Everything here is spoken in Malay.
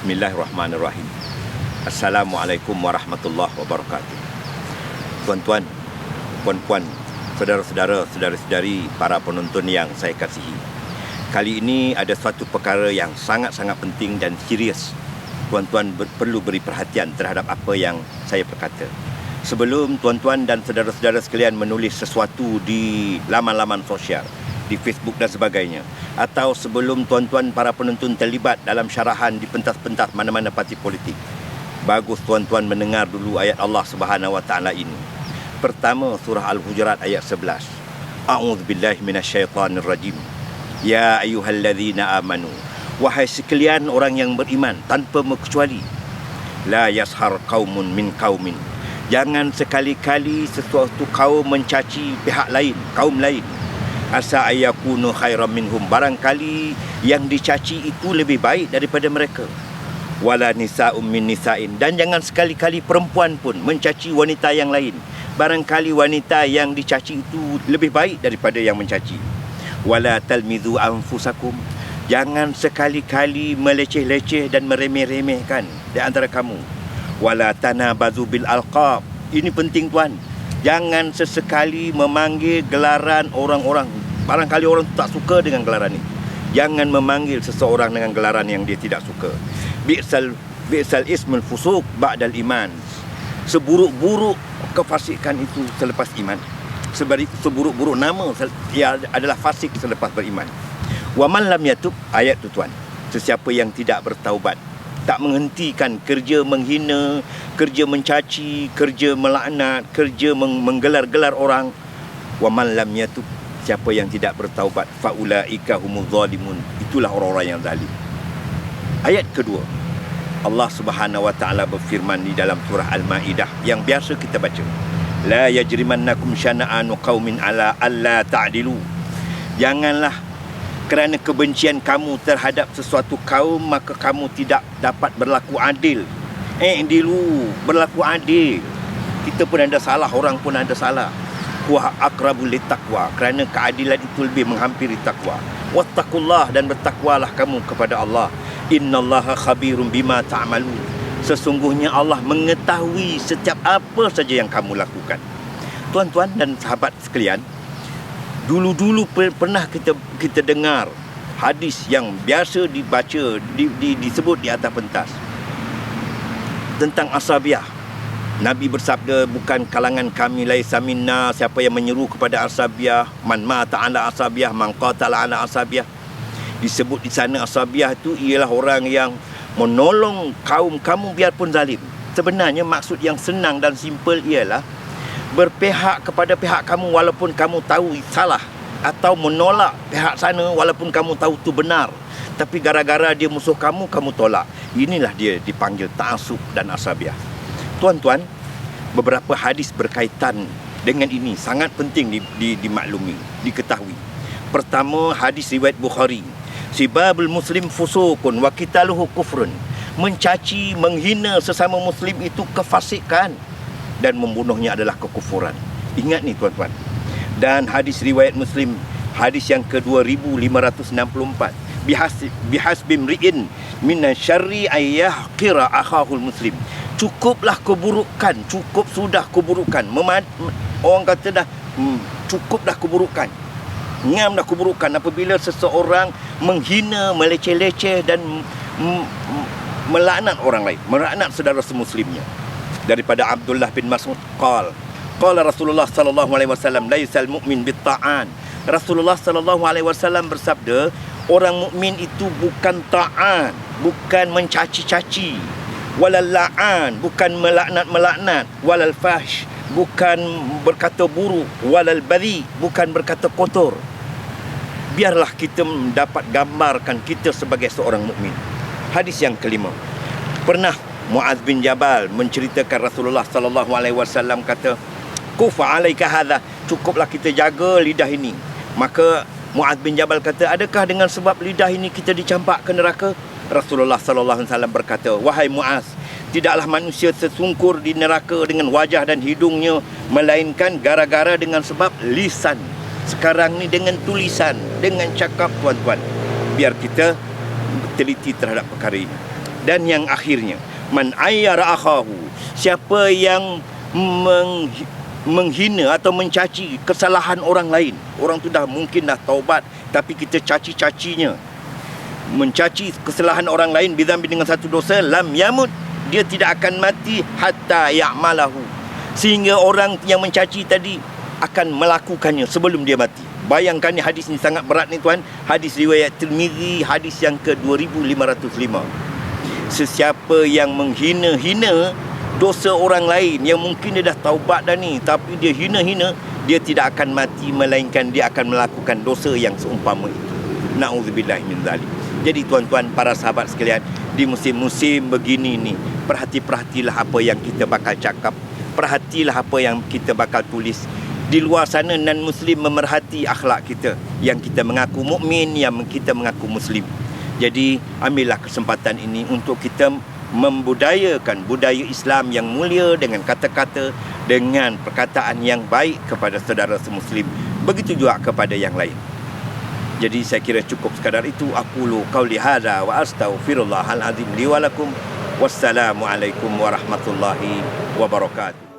Bismillahirrahmanirrahim. Assalamualaikum warahmatullahi wabarakatuh. Tuan-tuan, puan-puan, saudara-saudara, saudara-saudari, para penonton yang saya kasihi. Kali ini ada suatu perkara yang sangat-sangat penting dan serius. Tuan-tuan perlu beri perhatian terhadap apa yang saya berkata. Sebelum tuan-tuan dan saudara-saudara sekalian menulis sesuatu di laman-laman sosial, di Facebook dan sebagainya, atau sebelum tuan-tuan para penonton terlibat dalam syarahan di pentas-pentas mana-mana parti politik, bagus tuan-tuan mendengar dulu ayat Allah Subhanahu Wa Taala ini. Pertama, surah Al-Hujurat ayat 11. A'udzubillahi minasyaitanirrajim. Ya ayyuhalladzina amanu, wahai sekalian orang yang beriman tanpa mengecuali, la yashar qaumun min qaumin, jangan sekali-kali sesuatu kaum mencaci pihak lain, kaum lain. Asa ayyakunu khairam minhum, barangkali yang dicaci itu lebih baik daripada mereka. Wala nisa'um min nisa'in, dan jangan sekali-kali perempuan pun mencaci wanita yang lain, barangkali wanita yang dicaci itu lebih baik daripada yang mencaci. Wala talmidhu anfusakum, jangan sekali-kali meleceh-leceh dan meremeh-remehkan di antara kamu. Wala tanabazu bil alqab, ini penting tuan. Jangan sesekali memanggil gelaran orang-orang, barangkali orang tak suka dengan gelaran ini. Jangan memanggil seseorang dengan gelaran yang dia tidak suka. Bi'sal ismul fusuq ba'dal iman, seburuk-buruk kefasikan itu selepas iman. Seburuk-buruk nama ia adalah fasik selepas beriman. Wa man lam yatub, ayat tu tuan, sesiapa yang tidak bertaubat, tak menghentikan kerja menghina, kerja mencaci, kerja melaknat, kerja menggelar-gelar orang. Wa man lam yatub, siapa yang tidak bertaubat, faulaika humuz zalimun, itulah orang-orang yang zalim. Ayat kedua, Allah Subhanahu Wa Taala berfirman di dalam surah Al-Maidah yang biasa kita baca. La yajrimannakum syana'anu qaumin ala alla ta'dilu. Janganlah kerana kebencian kamu terhadap sesuatu kaum maka kamu tidak dapat berlaku adil. Dilu, berlaku adil. Kita pun ada salah, orang pun ada salah. Wa aqrabul littaqwa, kerana keadilan itu lebih menghampiri takwa. Wattaqullah, dan bertakwalah kamu kepada Allah. Innallaha khabirum bima ta'malun, sesungguhnya Allah mengetahui setiap apa saja yang kamu lakukan. Tuan-tuan dan sahabat sekalian, dulu-dulu pernah kita dengar hadis yang biasa dibaca, disebut di atas pentas tentang asabiah. Nabi bersabda, bukan kalangan kami laisa minna, siapa yang menyeru kepada asabiah, man mata ala asabiah, man qatala ala asabiah. Disebut di sana asabiah itu ialah orang yang menolong kaum kamu biarpun zalim. Sebenarnya maksud yang senang dan simple ialah berpihak kepada pihak kamu walaupun kamu tahu salah, atau menolak pihak sana walaupun kamu tahu itu benar, tapi gara-gara dia musuh kamu, kamu tolak. Inilah dia dipanggil ta'assub dan asabiah. Tuan-tuan, beberapa hadis berkaitan dengan ini sangat penting dimaklumi, diketahui. Pertama, hadis riwayat Bukhari. Sibabul muslim fusukun wa qitaluhu kufrun. Mencaci, menghina sesama muslim itu kefasikan, dan membunuhnya adalah kekufuran. Ingat ni tuan-tuan. Dan hadis riwayat Muslim, hadis yang ke-2564. Bihasbi mri'in minan syarri ayyahqira akhahul muslim. Cukuplah keburukan, cukup sudah keburukan. Orang kata dah cukuplah keburukan, ngam dah keburukan apabila seseorang menghina, meleceh-leceh dan melaknat orang lain, melaknat saudara semuslimnya. Daripada Abdullah bin Mas'ud qala Rasulullah sallallahu alaihi wasallam, laisal mu'min bitta'an. Rasulullah sallallahu alaihi wasallam bersabda, orang mukmin itu bukan ta'an, bukan mencaci-caci, walal la'an, bukan melaknat, walal fahsh, bukan berkata buruk, walal badhi, bukan berkata kotor. Biarlah kita dapat gambarkan kita sebagai seorang mukmin. Hadis yang kelima. Pernah Muaz bin Jabal menceritakan Rasulullah sallallahu alaihi wasallam kata, kufa alaika hadha, cukuplah kita jaga lidah ini. Maka Muaz bin Jabal kata, adakah dengan sebab lidah ini kita dicampak ke neraka? Rasulullah sallallahu alaihi wasallam berkata, wahai Muaz, tidaklah manusia tersungkur di neraka dengan wajah dan hidungnya, melainkan gara-gara dengan sebab lisan. Sekarang ni dengan tulisan, dengan cakap tuan-tuan. Biar kita teliti terhadap perkara ini. Dan yang akhirnya, man ayyara akhahu, siapa yang menghina atau mencaci kesalahan orang lain. Orang tu mungkin dah taubat, tapi kita caci-cacinya. Mencaci kesalahan orang lain bidzambi dengan satu dosa, lam yamut, dia tidak akan mati hatta ya'malahu, sehingga orang yang mencaci tadi akan melakukannya sebelum dia mati. Bayangkan ni, hadis ni sangat berat ni tuan. Hadis riwayat Tirmizi, hadis yang ke-2505. Sesiapa yang menghina-hina dosa orang lain, yang mungkin dia dah taubat dah ni, tapi dia hina-hina, dia tidak akan mati, melainkan dia akan melakukan dosa yang seumpama itu. Na'udzubillah min zalik. Jadi tuan-tuan, para sahabat sekalian, di musim-musim begini ni, perhatilah apa yang kita bakal cakap, perhatilah apa yang kita bakal tulis. Di luar sana non-Muslim memerhati akhlak kita, yang kita mengaku mukmin, yang kita mengaku Muslim. Jadi ambillah kesempatan ini untuk kita membudayakan budaya Islam yang mulia dengan kata-kata, dengan perkataan yang baik kepada saudara semuslim. Begitu juga kepada yang lain. Jadi saya kira cukup sekadar itu. Aqulu qauli hadza wa astaghfirullahal azim li wa lakum. Wassalamualaikum warahmatullahi wabarakatuh.